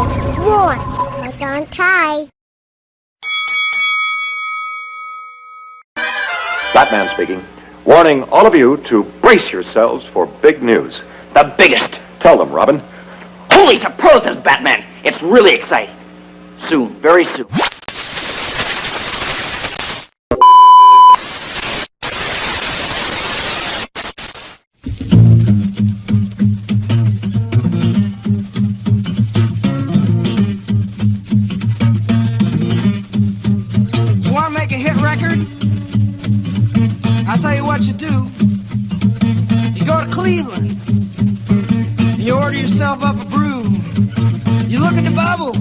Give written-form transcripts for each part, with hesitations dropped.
1. Hold on tight. Batman speaking. Warning all of you to brace yourselves for big news. The biggest. Tell them, Robin. Holy superlatives, Batman. It's really exciting. Soon, very soon. You want to make a hit record? I'll tell you what you do. You go to Cleveland. You order yourself up a brew. You look at the bubbles.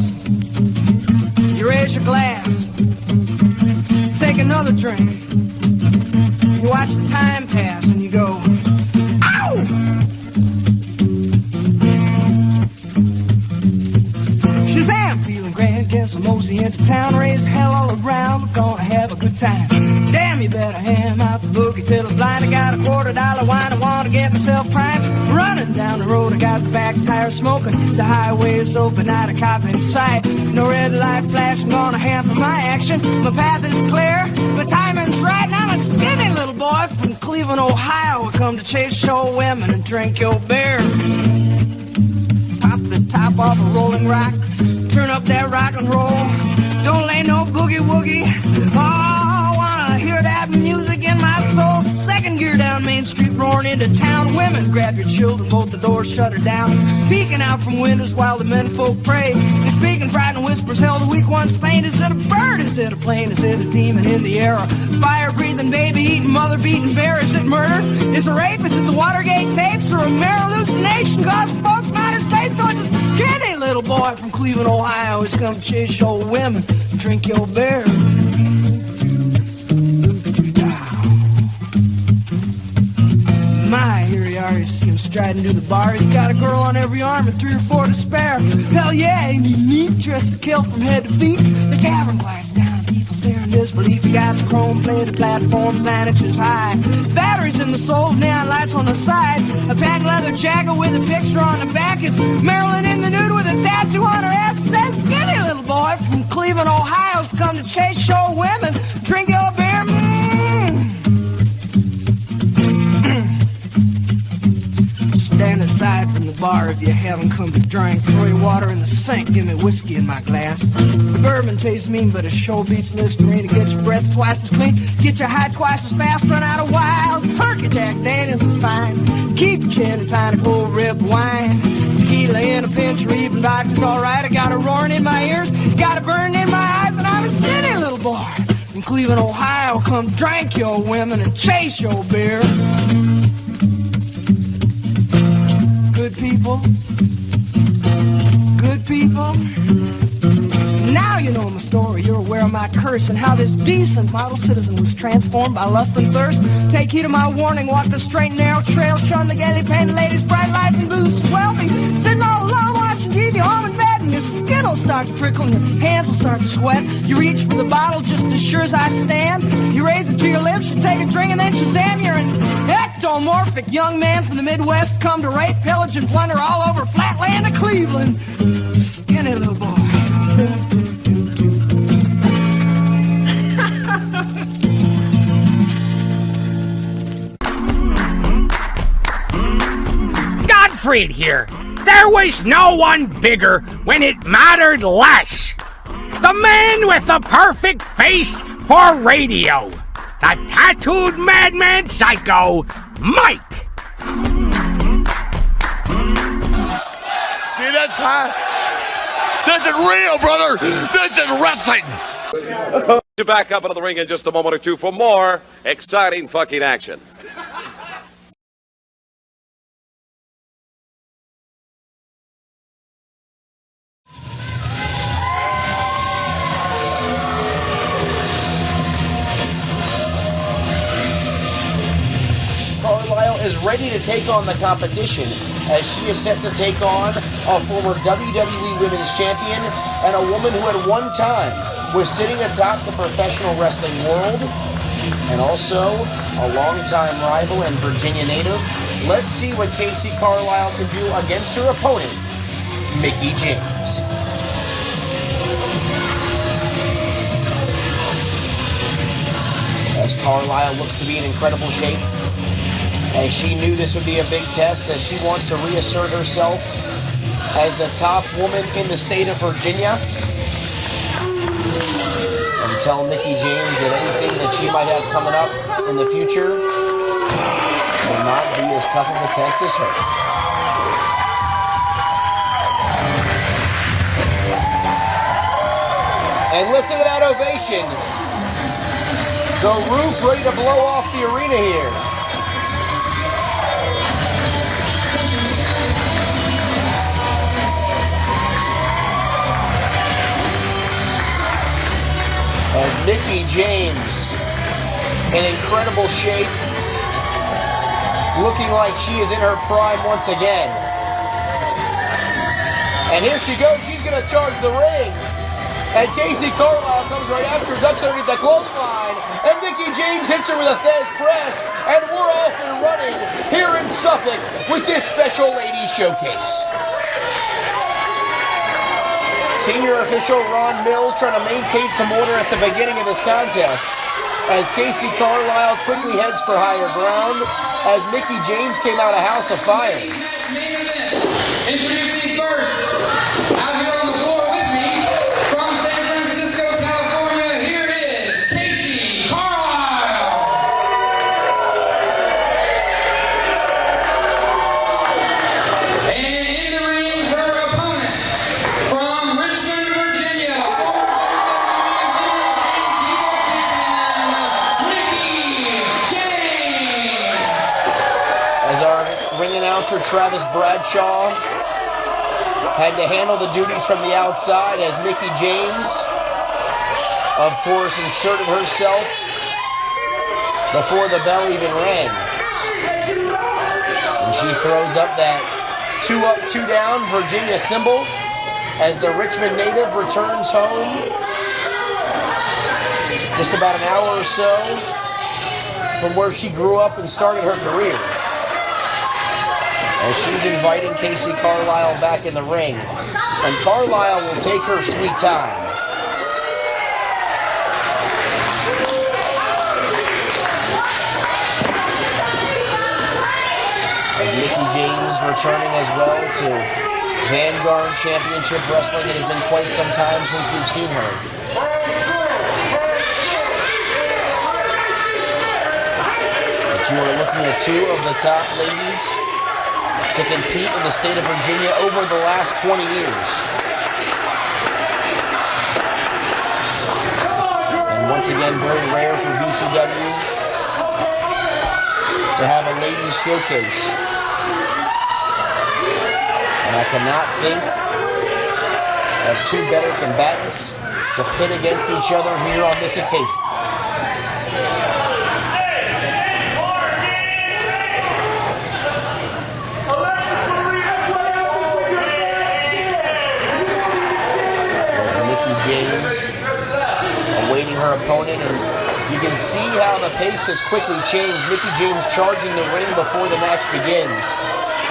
You raise your glass. Take another drink. You watch the time pass and you go, ow! Shazam! Feeling grand, guess I'm mosey into town. Raise hell all around, we're gonna have a good time. Damn, you better ham out the boogie till I'm blind. I got a $quarter wine, I wanna get myself primed. Running down the road, I got the back tire smoking. The highway is open, not a cop in sight. No red light flashing, gonna hamper my action. My path is clear, my timing's right. And I'm a skinny little boy from Cleveland, Ohio. I come to chase show women and drink your beer. Pop the top off a rolling rock, turn up that rock and roll. Don't lay no boogie woogie. Oh, I wanna hear that music in my soul. Second gear down Main Street, roaring into town. Women, grab your children, both the doors shut her down. Peeking out from windows while the men folk pray. They're speaking frightened whispers, hell, the weak one's faint. Is it a bird? Is it a plane? Is it a demon in the air? A fire-breathing, baby-eating, mother-beating bear? Is it murder? Is it rape? Is it the Watergate tapes? Or a mere hallucination? Cause folks matter space, so it's a skinny little boy from Cleveland, Ohio. He's come to chase your women and drink your beer. My, here he are, you see him striding to the bar. He's got a girl on every arm and 3 or 4 to spare. Hell yeah, ain't he neat, dressed to kill from head to feet. The tavern quiets down, people stare in disbelief. He got the chrome-plated platforms 9 inches high. Batteries in the soles, neon lights on the side. A patent leather jacket with a picture on the back. It's Marilyn in the nude with a tattoo on her ass. That skinny little boy from Cleveland, Ohio's come to chase show women, drink your beer. Stand aside from the bar if you haven't come to drink. Throw your water in the sink, give me whiskey in my glass. The bourbon tastes mean, but a show beats Listerine. It gets your breath twice as clean, get you high twice as fast, run out of wild. Turkey Jack Daniels is fine. Keep your chin and find a cold rib wine. Tequila in a pinch or even vodka's alright. I got a roaring in my ears, got a burning in my eyes, and I'm a skinny little boy from Cleveland, Ohio. Come drink your women and chase your beer. Good people, good people. Now you know my story, you're aware of my curse and how this decent model citizen was transformed by lust and thirst. Take heed of my warning, walk the straight and narrow trail, shun the gaily painted ladies, bright lights and booze. Wealthy, sitting all alone watching TV, home in bed, and your skin will start to prickle and your hands will start to sweat. You reach for the bottle just as sure as I stand. You raise it to your lips, you take a drink, and then Shazam, you're an ectomorphic young man from the Midwest, come to rape, pillage, and plunder all over flatland of Cleveland. Skinny little boy. Godfried here. There was no one bigger when it mattered less. The man with the perfect face for radio. The tattooed madman psycho, Mike. See, that's high. This is real, brother. This is wrestling. To back up into the ring in just a moment or two for more exciting fucking action. Carlisle is ready to take on the competition as she is set to take on a former WWE Women's Champion and a woman who at one time was sitting atop the professional wrestling world and also a longtime rival and Virginia native. Let's see what Kacee Carlisle can do against her opponent, Mickie James. as Carlisle looks to be in incredible shape, as she knew this would be a big test, as she wants to reassert herself as the top woman in the state of Virginia, and tell Mickie James that anything that she might have coming up in the future will not be as tough of a test as her. And listen to that ovation. The roof ready to blow off the arena here. As Mickie James, in incredible shape, looking like she is in her prime once again. And here she goes, she's going to charge the ring. And Kacee Carlisle comes right after, ducks underneath the clothesline, and Mickie James hits her with a fast press, and we're off and running here in Suffolk with this special ladies showcase. Senior official Ron Mills trying to maintain some order at the beginning of this contest, as Kacee Carlisle quickly heads for higher ground, as Mickie James came out of House of Fire. Introducing first, out here on the floor with me, from San Francisco, California, here is Kacee Carlisle. And in the ring, her opponent, from Richmond, Virginia, Mickie James. As our ring announcer Travis Bradshaw had to handle the duties from the outside, as Mickie James, of course, inserted herself before the bell even rang. And she throws up that 2 up, 2 down Virginia symbol as the Richmond native returns home just about an hour or so from where she grew up and started her career. As she's inviting Kacee Carlisle back in the ring. And Carlisle will take her sweet time. As Mickie James returning as well to Vanguard Championship Wrestling. It has been quite some time since we've seen her. But you are looking at 2 of the top ladies to compete in the state of Virginia over the last 20 years. And once again, very rare for VCW to have a ladies showcase. And I cannot think of 2 better combatants to pit against each other here on this occasion. James awaiting her opponent, and you can see how the pace has quickly changed. Mickie James charging the ring before the match begins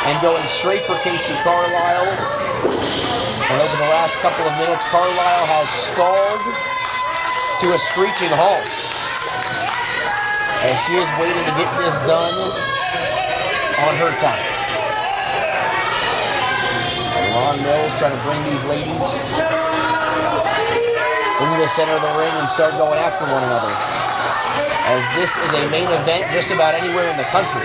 and going straight for Kacee Carlisle. And over the last couple of minutes, Carlisle has stalled to a screeching halt as she is waiting to get this done on her time. Ron Mills trying to bring these ladies into the center of the ring and start going after one another, as this is a main event just about anywhere in the country.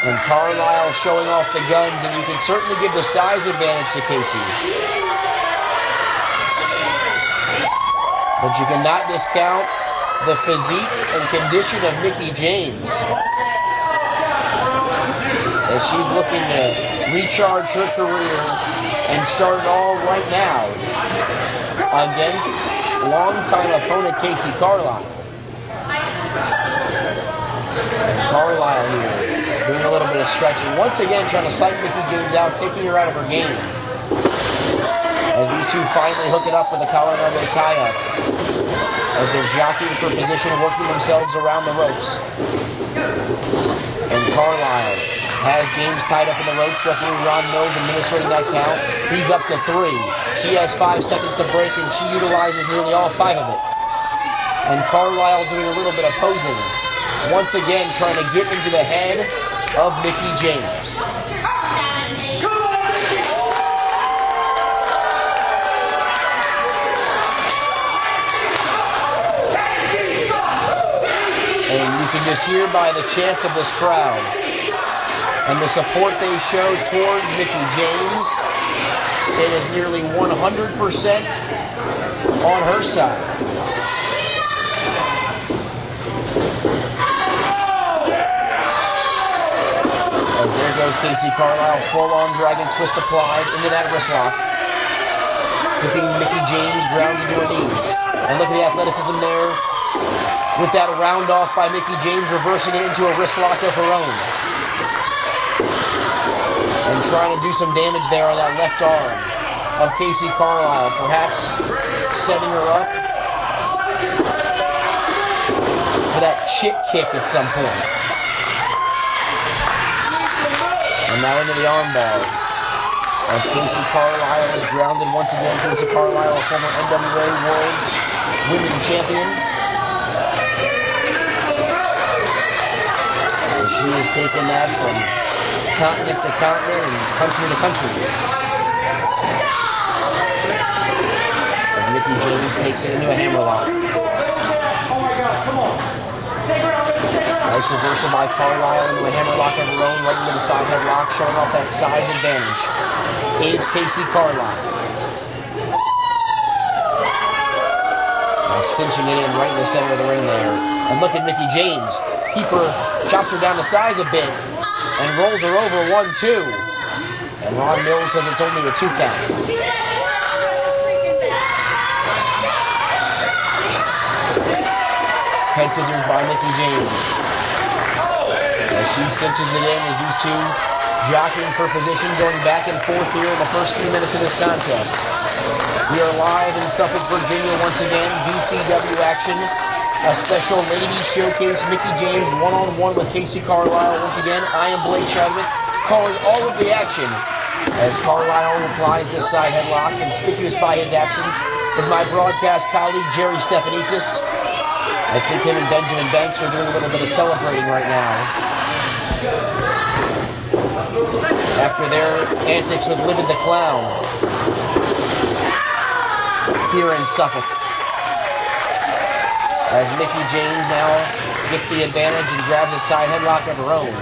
And Carlisle showing off the guns, and you can certainly give the size advantage to Kacee. But you cannot discount the physique and condition of Mickie James, as she's looking to recharge her career and start it all right now against longtime opponent Kacee Carlisle. And Carlisle here doing a little bit of stretching. Once again trying to psych Mickie James out, taking her out of her game. As these 2 finally hook it up with a collar and elbow tie-up. As they're jockeying for position, working themselves around the ropes. And Carlisle has James tied up in the ropes. Referee Ron Mills administering that count. He's up to 3. She has 5 seconds to break, and she utilizes nearly all 5 of it. And Carlisle doing a little bit of posing. Once again, trying to get into the head of Mickie James. And you can just hear by the chants of this crowd and the support they show towards Mickie James, it is nearly 100% on her side. As there goes Kacee Carlisle, full-on dragon twist applied into that wrist lock, keeping Mickie James grounded to her knees. And look at the athleticism there, with that round off by Mickie James, reversing it into a wrist lock of her own. And trying to do some damage there on that left arm of Kacee Carlisle, perhaps setting her up for that chip kick at some point. And now into the armbar as Kacee Carlisle is grounded once again. Kacee Carlisle, a former NWA World's Women's Champion. And she has taken that from continent to continent and country to country. As Mickie James takes it into a hammerlock. Nice reversal by Carlisle into a hammerlock of her own, right into the side headlock, showing off that size advantage. Is Kacee Carlisle. Now cinching it in right in the center of the ring there. And look at Mickie James. Keeper chops her down to size a bit and rolls her over 1-2. And Ron Mills says it's only a 2 count. Head scissors by Mickie James. As she cinches it in as these two jockeying for position, going back and forth here in the first few minutes of this contest. We are live in Suffolk, Virginia once again. VCW action. A special ladies showcase. Mickie James one-on-one with Kacee Carlisle. Once again, I am Blake Chadwick, calling all of the action as Carlisle applies this side headlock. Conspicuous by his absence is my broadcast colleague, Jerry Stefanitsis. I think him and Benjamin Banks are doing a little bit of celebrating right now after their antics with Livid the Clown here in Suffolk. As Mickie James now gets the advantage and grabs a side headlock of her own.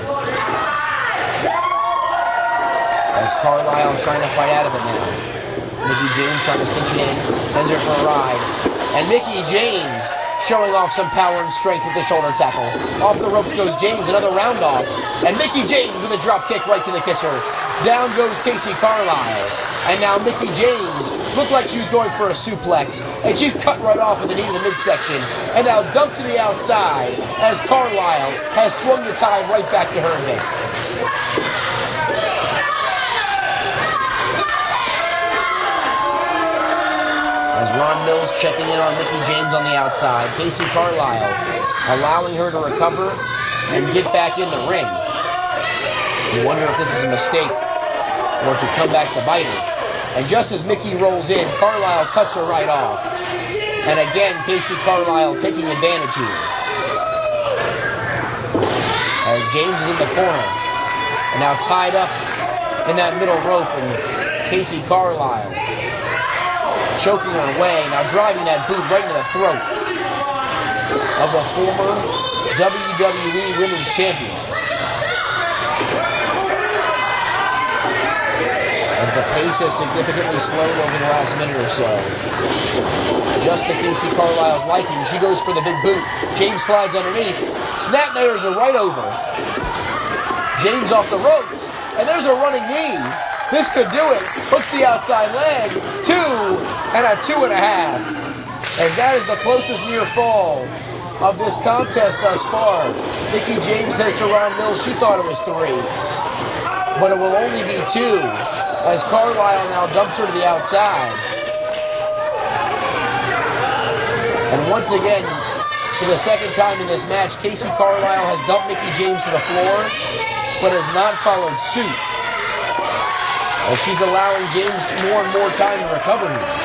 As Carlisle trying to fight out of it now. Mickie James trying to cinch it in, sends her for a ride. And Mickie James showing off some power and strength with the shoulder tackle. Off the ropes goes James, another round off. And Mickie James with a drop kick right to the kisser. Down goes Kacee Carlisle. And now Mickie James looked like she was going for a suplex. And she's cut right off with the knee to the midsection. And now dumped to the outside as Carlisle has swung the tide right back to her advantage. As Ron Mills checking in on Mickie James on the outside, Kacee Carlisle allowing her to recover and get back in the ring. You wonder if this is a mistake or it could come back to bite her. And just as Mickie rolls in, Carlisle cuts her right off. And again, Kacee Carlisle taking advantage here. As James is in the corner and now tied up in that middle rope, and Kacee Carlisle choking her away, now driving that boot right into the throat of the former WWE Women's Champion. As the pace has significantly slowed over the last minute or so. Just to Kacee Carlisle's liking, she goes for the big boot. James slides underneath. Snapmares are right over. James off the ropes, and there's a running knee. This could do it. Hooks the outside leg. 2 and a 2.5. As that is the closest near fall of this contest thus far. Mickie James says to Ron Mills she thought it was 3. But it will only be 2. As Carlisle now dumps her to the outside. And once again, for the second time in this match, Kacee Carlisle has dumped Mickie James to the floor, but has not followed suit. As she's allowing James more and more time to recover here.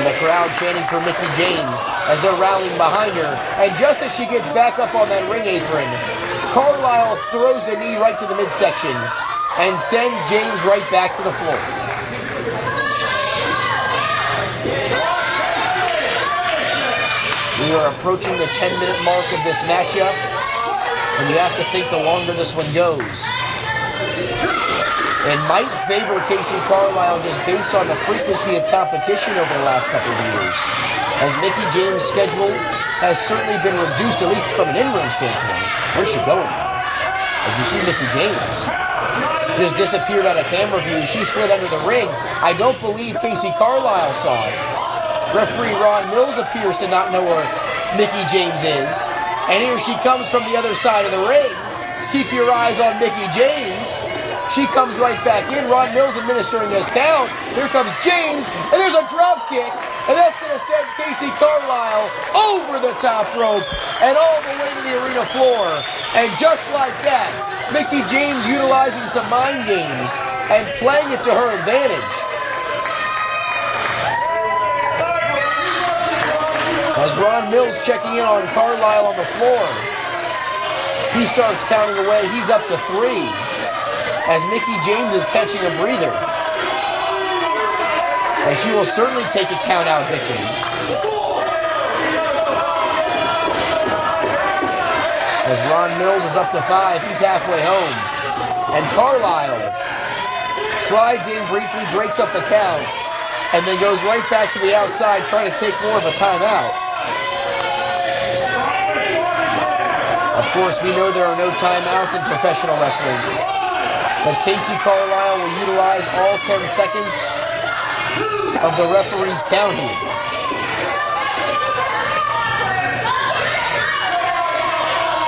And the crowd chanting for Mickie James as they're rallying behind her. And just as she gets back up on that ring apron, Carlisle throws the knee right to the midsection and sends James right back to the floor. We are approaching the 10-minute mark of this matchup, and you have to think the longer this one goes. It might favor Kacee Carlisle just based on the frequency of competition over the last couple of years, as Mickie James' schedule has certainly been reduced, at least from an in-ring standpoint. Where's she going now? As you see Mickie James just disappeared out of camera view. She slid under the ring. I don't believe Kacee Carlisle saw it. Referee Ron Mills appears to not know where Mickie James is. And here she comes from the other side of the ring. Keep your eyes on Mickie James. She comes right back in. Ron Mills administering his count. Here comes James, and there's a drop kick. And that's going to send Kacee Carlisle over the top rope and all the way to the arena floor. And just like that, Mickie James utilizing some mind games and playing it to her advantage. As Ron Mills checking in on Carlisle on the floor, he starts counting away. He's up to 3 as Mickie James is catching a breather. And she will certainly take a count-out victory. As Ron Mills is up to 5, he's halfway home. And Carlisle slides in briefly, breaks up the count, and then goes right back to the outside trying to take more of a timeout. Of course, we know there are no timeouts in professional wrestling, but Kacee Carlisle will utilize all 10 seconds of the referee's count here.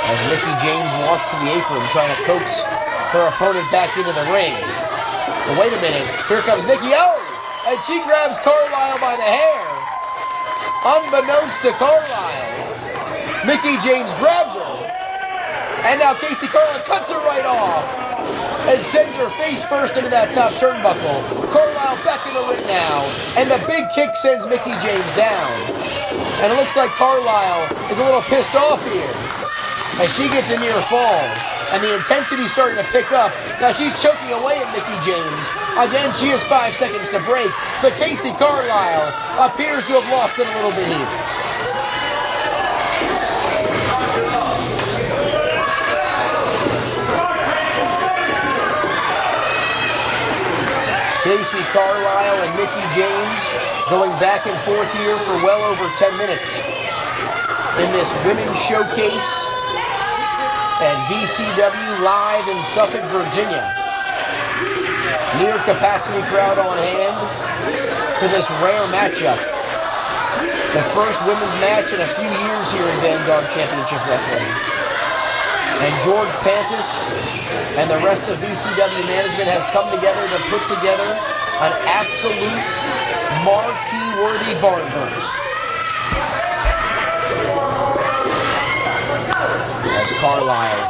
As Mickie James walks to the apron trying to coax her opponent back into the ring. But wait a minute, here comes Mickie, and she grabs Carlisle by the hair. Unbeknownst to Carlisle, Mickie James grabs her, and now Kacee Carlisle cuts her right off and sends her face first into that top turnbuckle. Carlisle back in the ring now, and the big kick sends Mickie James down. And it looks like Carlisle is a little pissed off here as she gets a near fall, and the intensity's starting to pick up. Now she's choking away at Mickie James. Again, she has 5 seconds to break, but Kacee Carlisle appears to have lost it a little bit here. Kacee Carlisle and Mickie James going back and forth here for well over 10 minutes in this women's showcase at VCW live in Suffolk, Virginia. Near capacity crowd on hand for this rare matchup. The first women's match in a few years here in Vanguard Championship Wrestling. And George Pantis and the rest of VCW management has come together to put together an absolute marquee-worthy barn burner. As Carlisle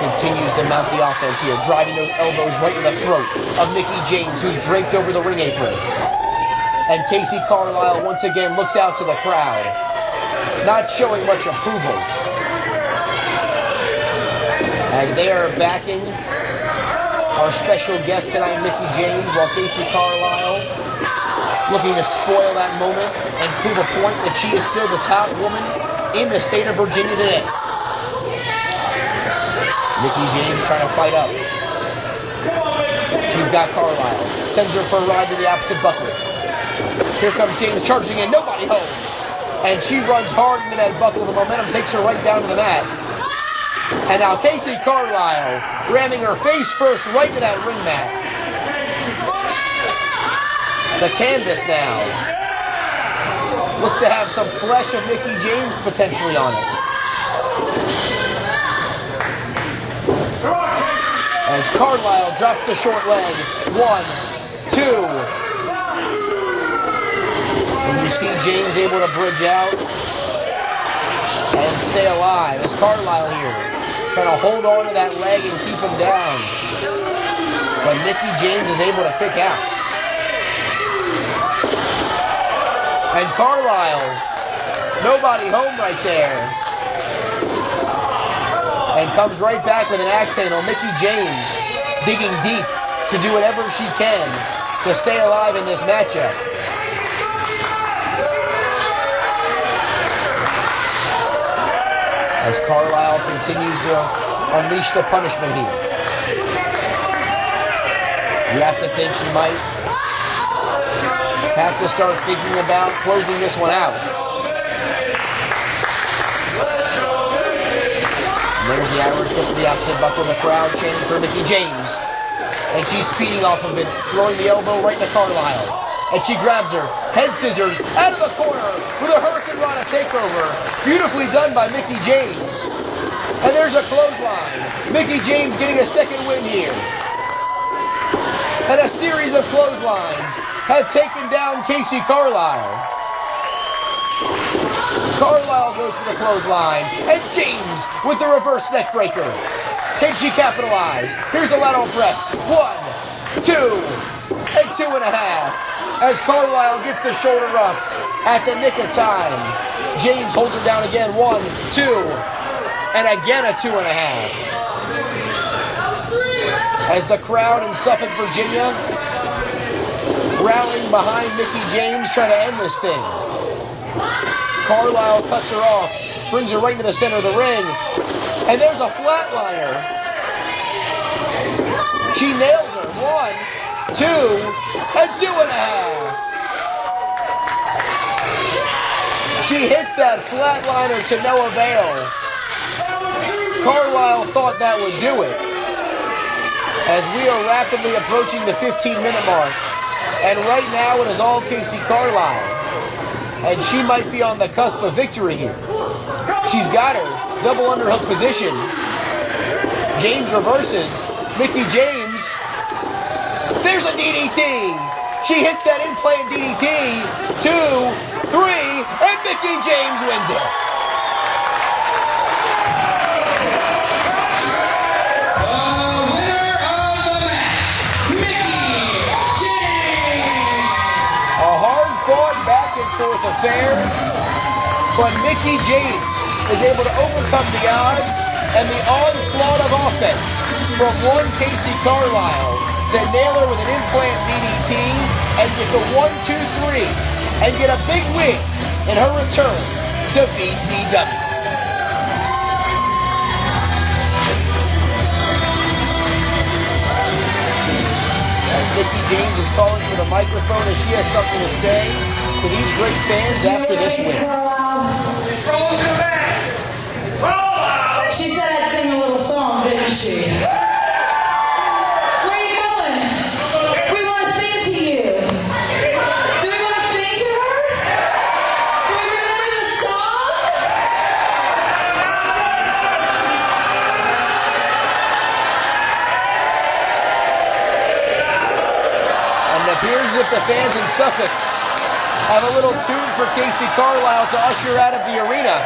continues to mount the offense here, driving those elbows right in the throat of Mickie James, who's draped over the ring apron. And Kacee Carlisle once again looks out to the crowd, not showing much approval, as they are backing our special guest tonight, Mickie James, while Kacee Carlisle looking to spoil that moment and prove a point that she is still the top woman in the state of Virginia today. Mickie James trying to fight up. She's got Carlisle. Sends her for a ride to the opposite buckle. Here comes James charging in. Nobody home. And she runs hard into that buckle. The momentum takes her right down to the mat. And now Kacee Carlisle ramming her face first right to that ring mat. The canvas now looks to have some flesh of Mickie James potentially on it. As Carlisle drops the short leg. 1, 2. And you see James able to bridge out and stay alive. As Carlisle here trying to hold on to that leg and keep him down. But Mickie James is able to kick out. And Carlisle, nobody home right there. And comes right back with an axe handle. Mickie James digging deep to do whatever she can to stay alive in this matchup. As Carlisle continues to unleash the punishment here. You have to think she might have to start thinking about closing this one out. And there's the Irish hook to the opposite buckle, the crowd chanting for Mickie James. And she's feeding off of it, throwing the elbow right into Carlisle. And she grabs her, head scissors, out of the corner with a Hurricane Rana takeover. Beautifully done by Mickie James. And there's a clothesline. Mickie James getting a second win here. And a series of clotheslines have taken down Kacee Carlisle. Carlisle goes for the clothesline, and James with the reverse neck breaker. Can she capitalize? Here's the lateral press. 1, 2, and 2.5. As Carlisle gets the shoulder up at the nick of time. James holds her down again. 1, 2, and again a 2.5. As the crowd in Suffolk, Virginia, rallying behind Mickie James, trying to end this thing. Carlisle cuts her off, brings her right into the center of the ring, and there's a flatliner. She nails her. 1, 2, and 2.5. She hits that flatliner to no avail. Carlisle thought that would do it. As we are rapidly approaching the 15-minute mark. And right now it is all Kacee Carlisle. And she might be on the cusp of victory here. She's got her. Double underhook position. James reverses. Mickie James. There's a DDT. She hits that implant DDT. 2, 3, and Mickie James wins it. Fourth affair, but Mickie James is able to overcome the odds and the onslaught of offense from one Kacee Carlisle to nail her with an implant DDT and get the 1, 2, 3 and get a big win in her return to VCW. As Mickie James is calling for the microphone as she has something to say to these great fans after this win. She said I'd sing a little song, didn't she? Where are you going? We want to sing to you. Do we want to sing to her? Do we remember the song? And it appears as if the fans in Suffolk have a little tune for Kacee Carlisle to usher out of the arena.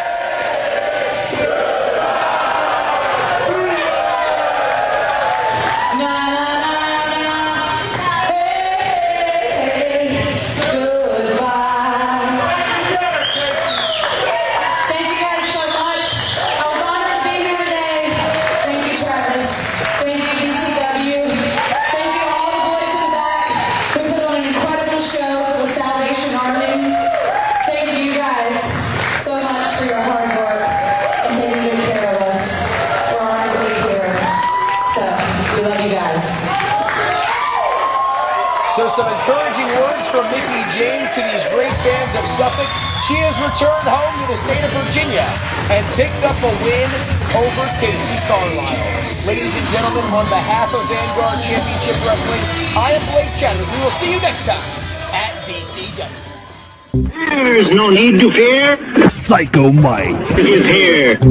So some encouraging words from Mickie James to these great fans of Suffolk. She has returned home to the state of Virginia and picked up a win over Kacee Carlisle. Ladies and gentlemen, on behalf of Vanguard Championship Wrestling, I am Blake Chadwick. We will see you next time at VCW. There's no need to fear. Psycho Mike is here.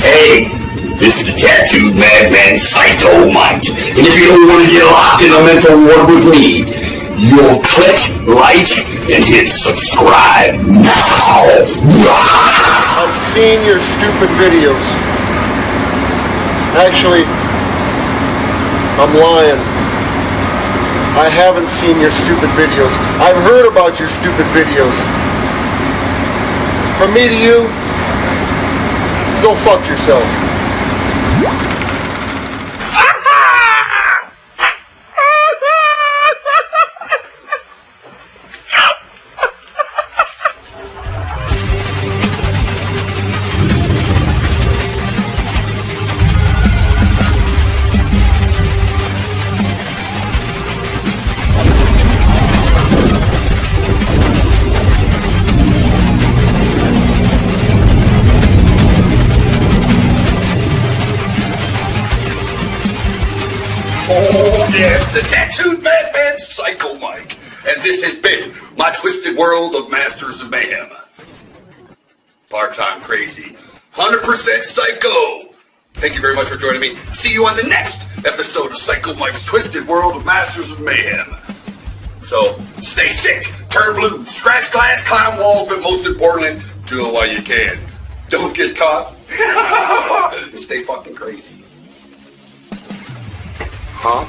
Hey, this is the tattooed madman Psycho Mike. And if you don't want to get locked in a mental ward with me, you'll click like and hit subscribe now. I've seen your stupid videos. Actually, I'm lying. I haven't seen your stupid videos. I've heard about your stupid videos. From me to you, go fuck yourself. Yes, the tattooed madman Psycho Mike, and this has been my twisted world of Masters of Mayhem. Part-time crazy, 100% psycho. Thank you very much for joining me. See you on the next episode of Psycho Mike's Twisted World of Masters of Mayhem. So, stay sick, turn blue, scratch glass, climb walls, but most importantly, do it while you can. Don't get caught. And stay fucking crazy. Huh?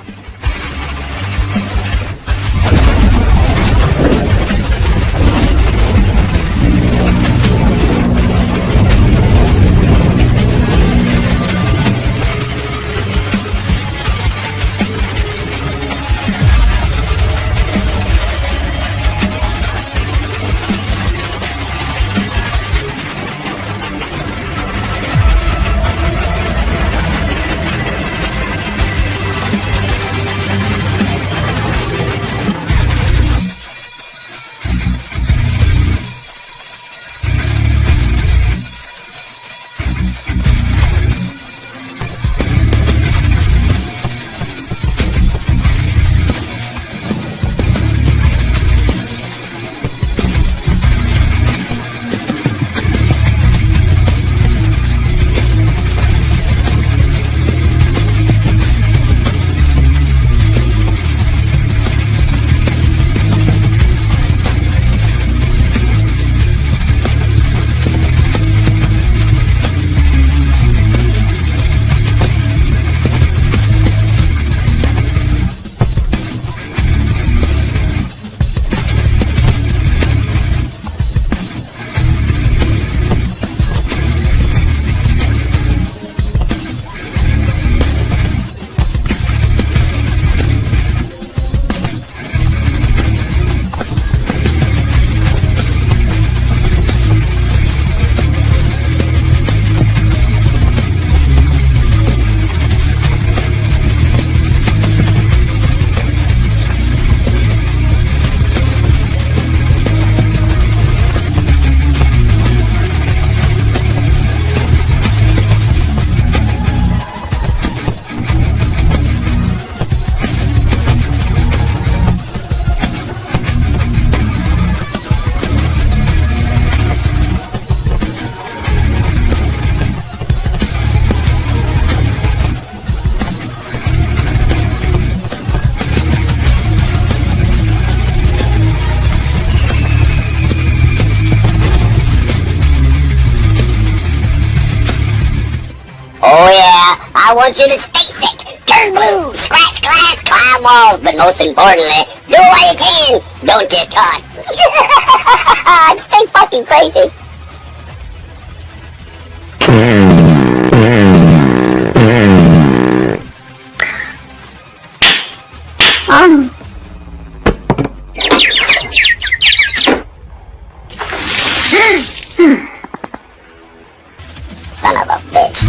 I want you to stay sick, turn blue, scratch glass, climb walls, but most importantly, do what you can, don't get caught. Stay fucking crazy. Son of a bitch.